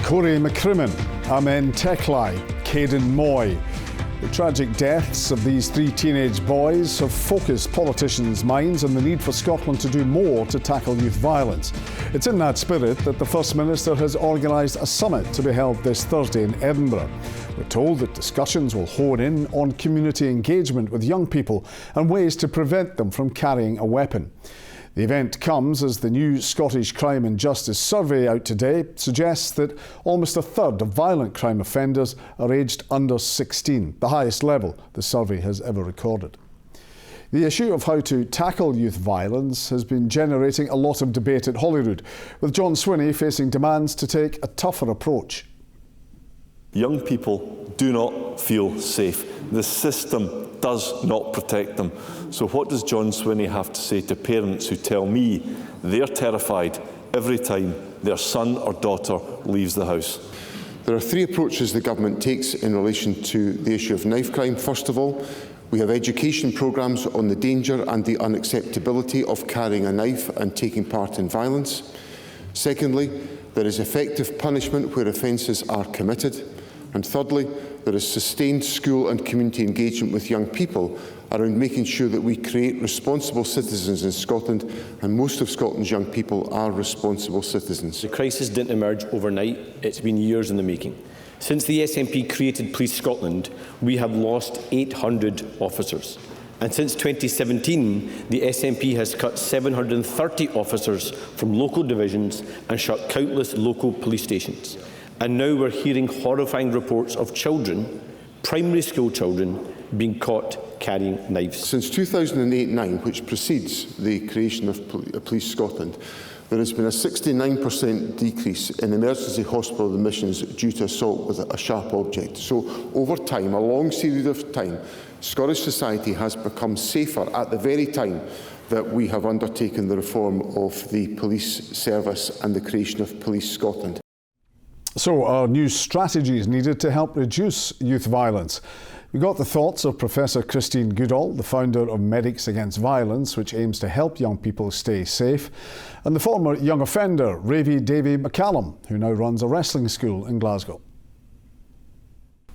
Kory McCrimmon, Amen Teklay, Kayden Moy. The tragic deaths of these three teenage boys have focused politicians' minds on the need for Scotland to do more to tackle youth violence. It's in that spirit that the First Minister has organised a summit to be held this Thursday in Edinburgh. We're told that discussions will hone in on community engagement with young people and ways to prevent them from carrying a weapon. The event comes as the new Scottish Crime and Justice Survey out today suggests that almost a third of violent crime offenders are aged under 16, the highest level the survey has ever recorded. The issue of how to tackle youth violence has been generating a lot of debate at Holyrood, with John Swinney facing demands to take a tougher approach. Young people do not feel safe. The system does not protect them. So what does John Swinney have to say to parents who tell me they're terrified every time their son or daughter leaves the house? There are three approaches the government takes in relation to the issue of knife crime. First of all, we have education programmes on the danger and the unacceptability of carrying a knife and taking part in violence. Secondly, there is effective punishment where offences are committed. And thirdly, there is sustained school and community engagement with young people around making sure that we create responsible citizens in Scotland, and most of Scotland's young people are responsible citizens. The crisis didn't emerge overnight, it's been years in the making. Since the SNP created Police Scotland, we have lost 800 officers. And since 2017, the SNP has cut 730 officers from local divisions and shut countless local police stations. And now we're hearing horrifying reports of children, primary school children, being caught carrying knives. Since 2008-9, which precedes the creation of Police Scotland, there has been a 69% decrease in emergency hospital admissions due to assault with a sharp object. So over time, a long series of time, Scottish society has become safer at the very time that we have undertaken the reform of the police service and the creation of Police Scotland. So are new strategies needed to help reduce youth violence? We got the thoughts of Professor Christine Goodall, the founder of Medics Against Violenc, which aims to help young people stay safe, and the former young offender, Ravie Davie McCallum, who now runs a wrestling school in Glasgow.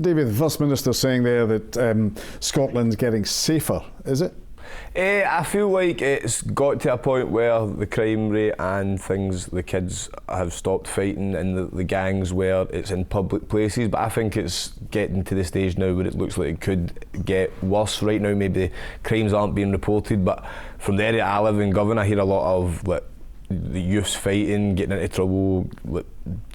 Davie, the First Minister saying there that Scotland's getting safer, is it? I feel like it's got to a point where the crime rate and things, the kids have stopped fighting in the gangs where it's in public places, but I think it's getting to the stage now where it looks like it could get worse. Right now maybe crimes aren't being reported, but from the area I live in, Govan, I hear a lot of the youths fighting, getting into trouble,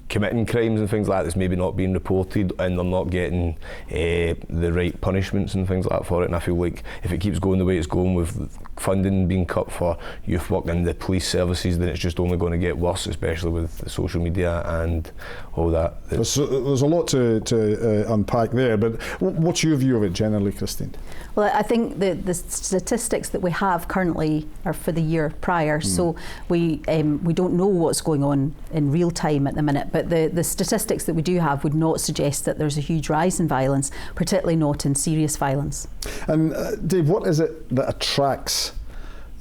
committing crimes and things like that that's maybe not being reported, and they're not getting the right punishments and things like that for it. And I feel like if it keeps going the way it's going with funding being cut for youth work in the police services, then it's just only going to get worse, especially with the social media and all that. There's a lot to unpack there, but what's your view of it generally, Christine? Well, I think the statistics that we have currently are for the year prior, so we don't know what's going on in real time at the minute, but the statistics that we do have would not suggest that there's a huge rise in violence, particularly not in serious violence. And Dave, what is it that attracts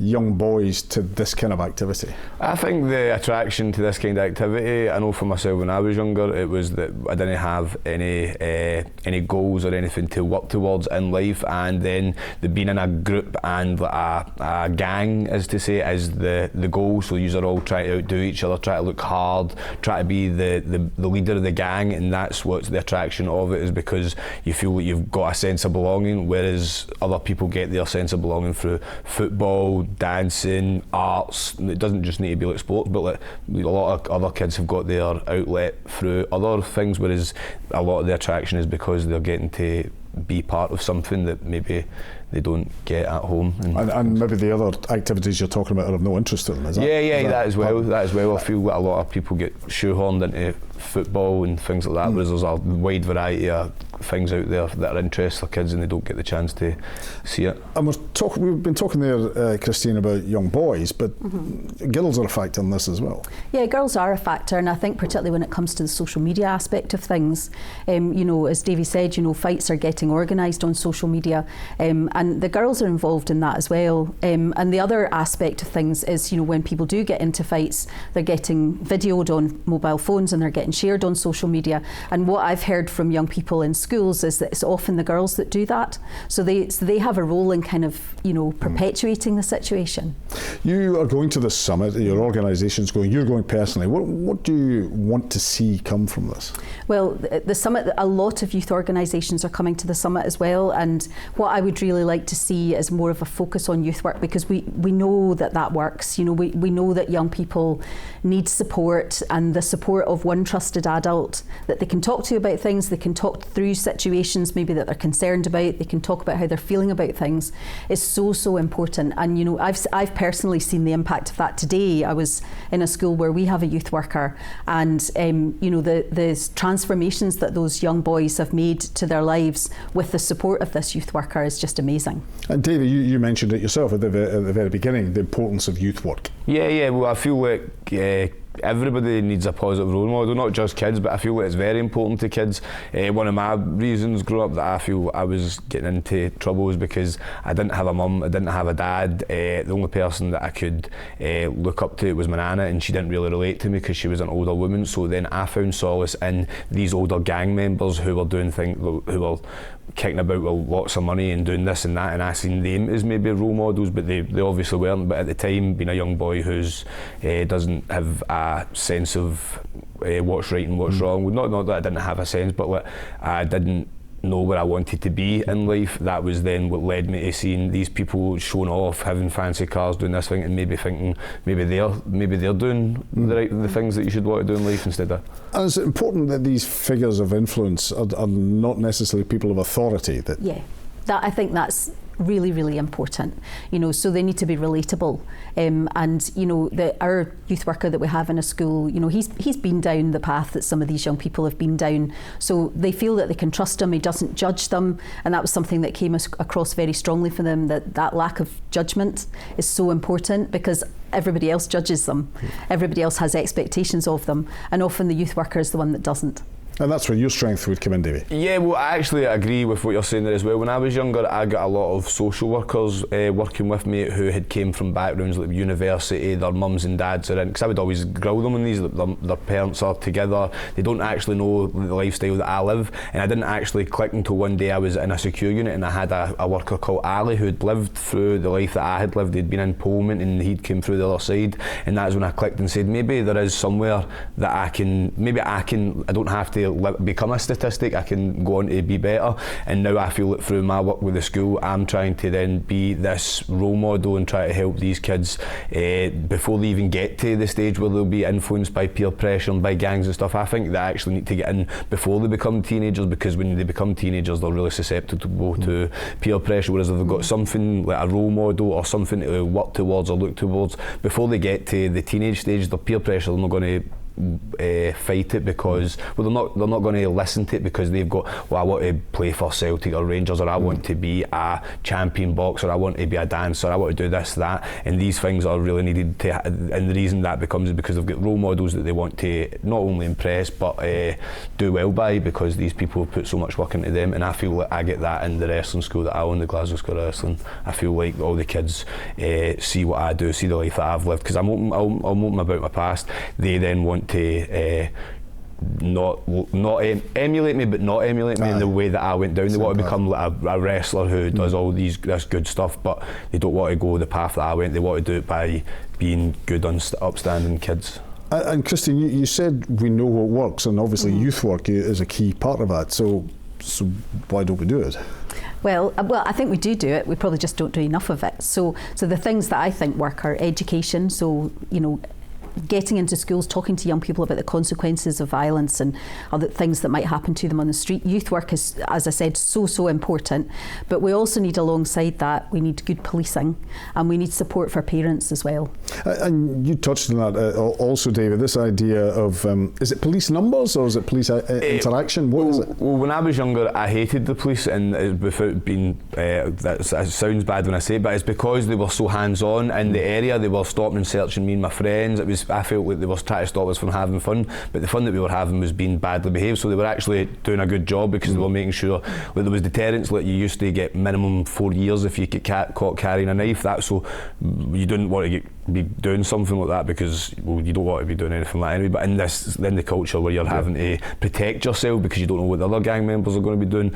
young boys to this kind of activity? I think the attraction to this kind of activity, I know for myself when I was younger, it was that I didn't have any goals or anything to work towards in life, and then being in a group and a gang, as to say, is the goal. So you are all trying to outdo each other, try to look hard, try to be the leader of the gang, and that's what's the attraction of it, is because you feel like you've got a sense of belonging, whereas other people get their sense of belonging through football, dancing, arts. It doesn't just need to be like sports, but like a lot of other kids have got their outlet through other things, whereas a lot of the attraction is because they're getting to be part of something that maybe they don't get at home. And maybe the other activities you're talking about are of no interest to them, is that? Yeah, that as well. I feel that a lot of people get shoehorned into football and things like that, whereas there's a wide variety of things out there that are interesting for kids and they don't get the chance to see it. And we've been talking there, Christine, about young boys, but girls are a factor in this as well. Yeah, girls are a factor, and I think particularly when it comes to the social media aspect of things, you know, as Davie said, you know, fights are getting organised on social media, and the girls are involved in that as well. And the other aspect of things is, you know, when people do get into fights, they're getting videoed on mobile phones and they're getting shared on social media. And what I've heard from young people in schools is that it's often the girls that do that. So they have a role in kind of, perpetuating the situation. You are going to the summit, your organisation's going, you're going personally. What do you want to see come from this? Well, the summit, a lot of youth organisations are coming to the summit as well, and what I would really like to see is more of a focus on youth work, because we know that works. We know that young people need support, and the support of one trusted adult that they can talk to about things, they can talk through situations maybe that they're concerned about, they can talk about how they're feeling about things, is so important. And I've personally seen the impact of that today. I was in a school where we have a youth worker, and the transformations that those young boys have made to their lives with the support of this youth worker is just amazing. And David, you mentioned it yourself at the very beginning, the importance of youth work. Yeah. Well, I feel like everybody needs a positive role model, not just kids, but I feel like it's very important to kids. One of my reasons growing up that I feel I was getting into trouble was because I didn't have a mum, I didn't have a dad. The only person that I could look up to was my nana, and she didn't really relate to me because she was an older woman. So then I found solace in these older gang members who were doing things, who were kicking about with lots of money and doing this and that, and I seen them as maybe role models, but they obviously weren't. But at the time, being a young boy who's doesn't have a sense of what's right and what's wrong, not that I didn't have a sense, but like, I didn't know where I wanted to be in life. That was then what led me to seeing these people showing off, having fancy cars, doing this thing, and maybe thinking maybe they're doing the things that you should want to do in life instead of. And it's important that these figures of influence are not necessarily people of authority. I think that's really important, so they need to be relatable, and our youth worker that we have in a school, he's been down the path that some of these young people have been down, so they feel that they can trust him, he doesn't judge them, and that was something that came across very strongly for them, that lack of judgment is so important, because everybody else judges them, everybody else has expectations of them, and often the youth worker is the one that doesn't. And that's where your strength would come in, Davie. Yeah, well, I actually agree with what you're saying there as well. When I was younger, I got a lot of social workers working with me who had came from backgrounds like university, their mums and dads are in, because I would always grill them on these, their parents are together, they don't actually know the lifestyle that I live, and I didn't actually click until one day I was in a secure unit and I had a worker called Ali who had lived through the life that I had lived. He'd been in Pullman and he'd come through the other side, and that's when I clicked and said, maybe there is somewhere that I don't have to become a statistic, I can go on to be better. And now I feel that through my work with the school, I'm trying to then be this role model and try to help these kids before they even get to the stage where they'll be influenced by peer pressure and by gangs and stuff. I think they actually need to get in before they become teenagers, because when they become teenagers they're really susceptible to peer pressure, whereas if they've got something like a role model or something to work towards or look towards before they get to the teenage stage, the peer pressure, they're not going to fight it, because they're not going to listen to it because they've got, I want to play for Celtic or Rangers, or I want to be a champion boxer, I want to be a dancer, I want to do this, that, and these things are really needed to, and the reason that becomes is because they've got role models that they want to not only impress but do well by, because these people put so much work into them. And I feel like I get that in the wrestling school that I own, the Glasgow School of Wrestling. I feel like all the kids see what I do, see the life that I've lived, because I'm open about my past. They then want to not emulate me, but not emulate me in the way that I went down. They want to become like a wrestler who does all this good stuff, but they don't want to go the path that I went. They want to do it by being good, upstanding kids. And Christine, you said we know what works, and obviously youth work is a key part of that. So why don't we do it? Well, I think we do it. We probably just don't do enough of it. So the things that I think work are education. So getting into schools, talking to young people about the consequences of violence and other things that might happen to them on the street. Youth work is, as I said, so important, but we also need, alongside that, we need good policing, and we need support for parents as well. And you touched on that also, David, this idea of, is it police numbers or is it police interaction? What is it? Well, when I was younger, I hated the police, and without being, that sounds bad when I say it, but it's because they were so hands-on in the area. They were stopping and searching me and my friends. I felt like they were trying to stop us from having fun, but the fun that we were having was being badly behaved, so they were actually doing a good job, because they were making sure that there was deterrence. Like, you used to get minimum 4 years if you get caught carrying a knife, so you didn't want to get be doing something like that because, well, you don't want to be doing anything like that anyway, but in the culture where you're having to protect yourself because you don't know what the other gang members are going to be doing,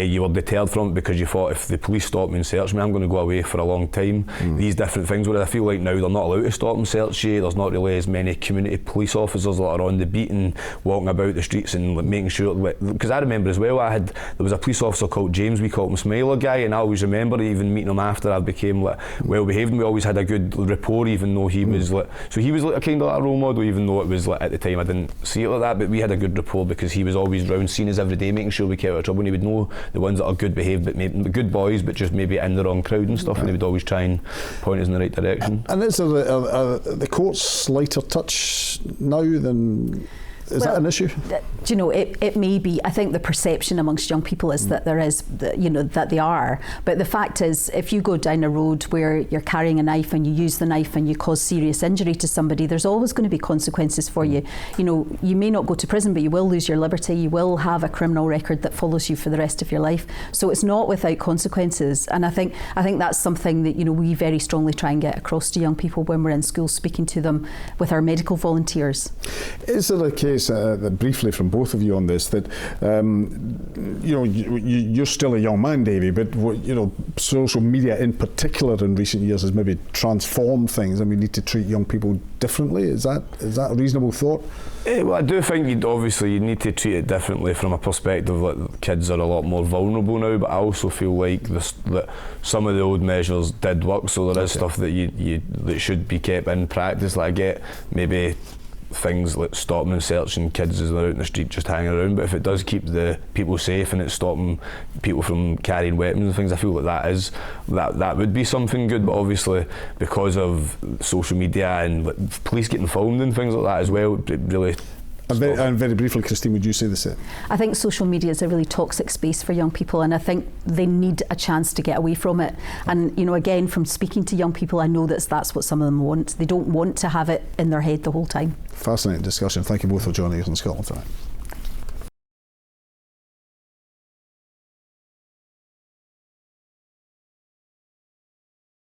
you were deterred from it because you thought if the police stop me and search me, I'm going to go away for a long time. These different things, where I feel like now they're not allowed to stop and search you. There's not really as many community police officers that are on the beat and walking about the streets and like, making sure, because I remember as well, there was a police officer called James, we called him Smiler Guy, and I always remember even meeting him after I became like well behaved, and we always had a good rapport, even though he was like, so he was like a kind of like a role model, even though it was like at the time I didn't see it like that, but we had a good rapport because he was always round seeing us every day, making sure we kept out of trouble, and he would know the ones that are good behaved, but maybe good boys, but just maybe in the wrong crowd and stuff, and he would always try and point us in the right direction. And is there the court's lighter touch now than... Is that an issue? Do you know, it may be. I think the perception amongst young people is that there is, you know, that they are. But the fact is, if you go down a road where you're carrying a knife and you use the knife and you cause serious injury to somebody, there's always going to be consequences for you. You know, you may not go to prison, but you will lose your liberty. You will have a criminal record that follows you for the rest of your life. So it's not without consequences. And I think that's something that, you know, we very strongly try and get across to young people when we're in school, speaking to them with our medical volunteers. Is there a case, briefly from both of you on this, that you know, you're still a young man, Davie, but you know, social media in particular in recent years has maybe transformed things, and we need to treat young people differently? Is that a reasonable thought? Well, I do think you need to treat it differently from a perspective that kids are a lot more vulnerable now, but I also feel like that some of the old measures did work, so there is stuff that that should be kept in practice. Like I get maybe things like stopping and searching kids as they're out in the street just hanging around, but if it does keep the people safe and it's stopping people from carrying weapons and things, I feel like that would be something good. But obviously because of social media and like, police getting filmed and things like that as well, it really... And very briefly, Christine, would you say the same? I think social media is a really toxic space for young people, and I think they need a chance to get away from it. And, you know, again, from speaking to young people, I know that's what some of them want. They don't want to have it in their head the whole time. Fascinating discussion. Thank you both for joining us in Scotland tonight.